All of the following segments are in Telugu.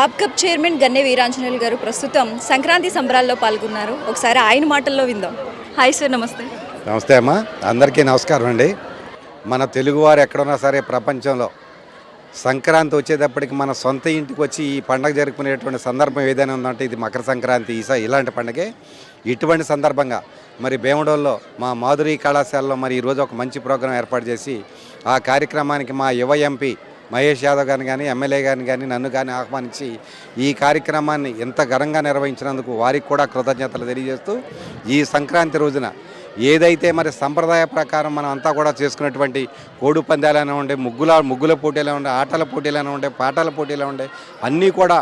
ఆప్కప్ చైర్మన్ గన్నె వీరాంజనేయులు గారు ప్రస్తుతం సంక్రాంతి సంబరాల్లో పాల్గొన్నారు. ఒకసారి ఆయన మాటల్లో విందాం. హాయ్ సార్, నమస్తే. నమస్తే అమ్మా, అందరికీ నమస్కారం అండి. మన తెలుగువారు ఎక్కడున్నా సరే ప్రపంచంలో సంక్రాంతి వచ్చేటప్పటికి మన సొంత ఇంటికి వచ్చి ఈ పండుగ జరుపుకునేటువంటి సందర్భం ఏదైనా ఉందంటే ఇది మకర సంక్రాంతి. ఇలాంటి పండుగే. ఇటువంటి సందర్భంగా మరి భీమడోల్లో మా మాధురి కళాశాలలో మరి ఈరోజు ఒక మంచి ప్రోగ్రాం ఏర్పాటు చేసి ఆ కార్యక్రమానికి మా యువ ఎంపీ మహేష్ యాదవ్ గారిని కానీ ఎమ్మెల్యే గారిని కానీ నన్ను కానీ ఆహ్వానించి ఈ కార్యక్రమాన్ని ఎంత ఘనంగా నిర్వహించినందుకు వారికి కూడా కృతజ్ఞతలు తెలియజేస్తూ ఈ సంక్రాంతి రోజున ఏదైతే మరి సంప్రదాయ ప్రకారం మనం అంతా కూడా చేసుకున్నటువంటి కోడి పందాలైనా ఉండే ముగ్గుల పోటీలు ఉండే ఆటల పోటీలైనా ఉండే పాటల పోటీలు ఉండే అన్నీ కూడా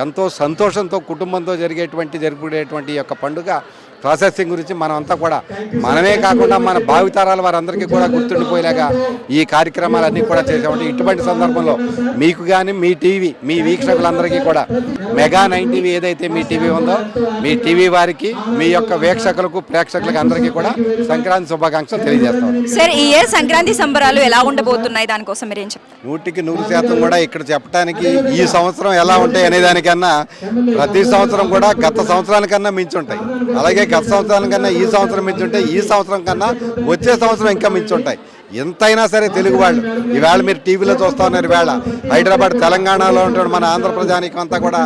ఎంతో సంతోషంతో కుటుంబంతో జరుపుకునేటువంటి యొక్క పండుగ ప్రాసెసింగ్ గురించి మనం అంతా కూడా మనమే కాకుండా మన భావితరాల వారందరికీ కూడా గుర్తుండిపోయేలాగా ఈ కార్యక్రమాలన్నీ కూడా చేసామంటే ఇటువంటి సందర్భంలో మీకు కానీ మీ వీక్షకులందరికీ కూడా మెగా 9 టీవీ ఏదైతే మీ టీవీ ఉందో మీ టీవీ వారికి మీ యొక్క వీక్షకులకు ప్రేక్షకులకు అందరికీ కూడా సంక్రాంతి శుభాకాంక్షలు తెలియజేస్తాం. సార్, ఈ ఇయర్ సంక్రాంతి సంబరాలు ఎలా ఉండబోతున్నాయి, దానికోసం మీరు ఏం చెప్తారు? 100% కూడా ఇక్కడ చెప్పడానికి ఈ సంవత్సరం ఎలా ఉంటాయి అనేదానికన్నా ప్రతి సంవత్సరం కూడా గత సంవత్సరానికన్నా మించుంటాయి. అలాగే గత సంవత్సరాల కన్నా ఈ సంవత్సరం మించుంటాయి. ఈ సంవత్సరం కన్నా వచ్చే సంవత్సరం ఇంకా మించుంటాయి. ఎంతైనా సరే తెలుగు వాళ్ళు ఈవేళ మీరు టీవీలో చూస్తూ ఉన్నారు. ఈవేళ హైదరాబాద్ తెలంగాణలో ఉంటున్న మన ఆంధ్రప్రదేశానికి అంతా కూడా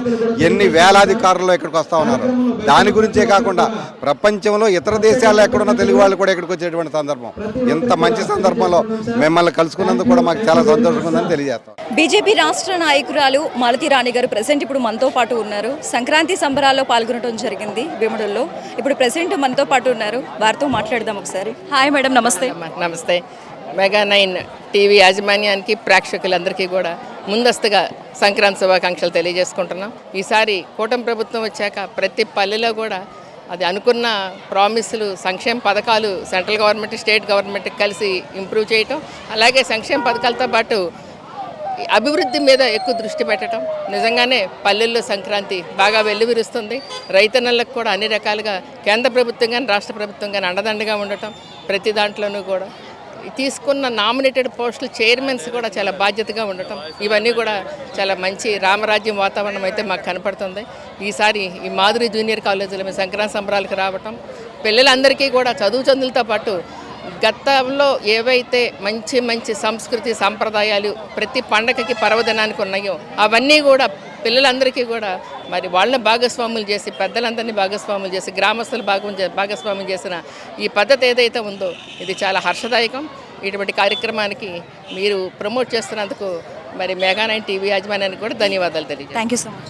ఎన్ని వేలాధికారులు ఇక్కడికి వస్తూ ఉన్నారు. దాని గురించే కాకుండా ప్రపంచంలో ఇతర దేశాల్లో ఎక్కడున్న తెలుగు వాళ్ళు కూడా ఇక్కడికి వచ్చేటువంటి సందర్భం. ఇంత మంచి సందర్భంలో మిమ్మల్ని కలుసుకున్నందుకు కూడా మాకు చాలా సంతోషంగా ఉందని తెలియజేస్తాం. బీజేపీ రాష్ట్ర నాయకురాలు మాలతి రాణి గారు ప్రెసెంట్ ఇప్పుడు మనతో పాటు ఉన్నారు. సంక్రాంతి సంబరాల్లో పాల్గొనడం జరిగింది భీముడుల్లో. ఇప్పుడు ప్రెసెంట్ మనతో పాటు ఉన్నారు, వారితో మాట్లాడదాం ఒకసారి. హాయ్ మేడం, నమస్తే. నమస్తే. మెగా 9 టీవీ యాజమాన్యానికి ప్రేక్షకులందరికీ కూడా ముందస్తుగా సంక్రాంతి శుభాకాంక్షలు తెలియజేసుకుంటున్నాం. ఈసారి కూటమి ప్రభుత్వం వచ్చాక ప్రతి పల్లెలో కూడా అది అనుకున్న ప్రామిసులు సంక్షేమ పథకాలు సెంట్రల్ గవర్నమెంట్ స్టేట్ గవర్నమెంట్కి కలిసి ఇంప్రూవ్ చేయటం, అలాగే సంక్షేమ పథకాలతో పాటు అభివృద్ధి మీద ఎక్కువ దృష్టి పెట్టడం. నిజంగానే పల్లెల్లో సంక్రాంతి బాగా వెల్లువిరుస్తుంది. రైతన్నలకు కూడా అన్ని రకాలుగా కేంద్ర ప్రభుత్వం కానీ రాష్ట్ర ప్రభుత్వం కానీ అండదండగా ఉండటం, ప్రతి దాంట్లోనూ కూడా తీసుకున్న నామినేటెడ్ పోస్టులు చైర్మన్స్ కూడా చాలా బాధ్యతగా ఉండటం, ఇవన్నీ కూడా చాలా మంచి రామరాజ్యం వాతావరణం అయితే మాకు కనపడుతుంది. ఈసారి ఈ మాధురి జూనియర్ కాలేజీలో మేము సంక్రాంతి సంబరాలకు రావటం, పిల్లలందరికీ కూడా చదువులతో పాటు గతంలో ఏవైతే మంచి మంచి సంస్కృతి సంప్రదాయాలు ప్రతి పండగకి పర్వదినానికి ఉన్నాయో అవన్నీ కూడా పిల్లలందరికీ కూడా మరి వాళ్ళని భాగస్వాములు చేసి పెద్దలందరినీ భాగస్వాములు చేసి గ్రామస్తులు భాగస్వామ్యం చేసిన ఈ పద్ధతి ఏదైతే ఉందో ఇది చాలా హర్షదాయకం. ఇటువంటి కార్యక్రమానికి మీరు ప్రమోట్ చేస్తున్నందుకు మరి మెగా 9 టీవీ యాజమాన్యానికి కూడా ధన్యవాదాలు తెలియజేస్తాను. Thank you so much.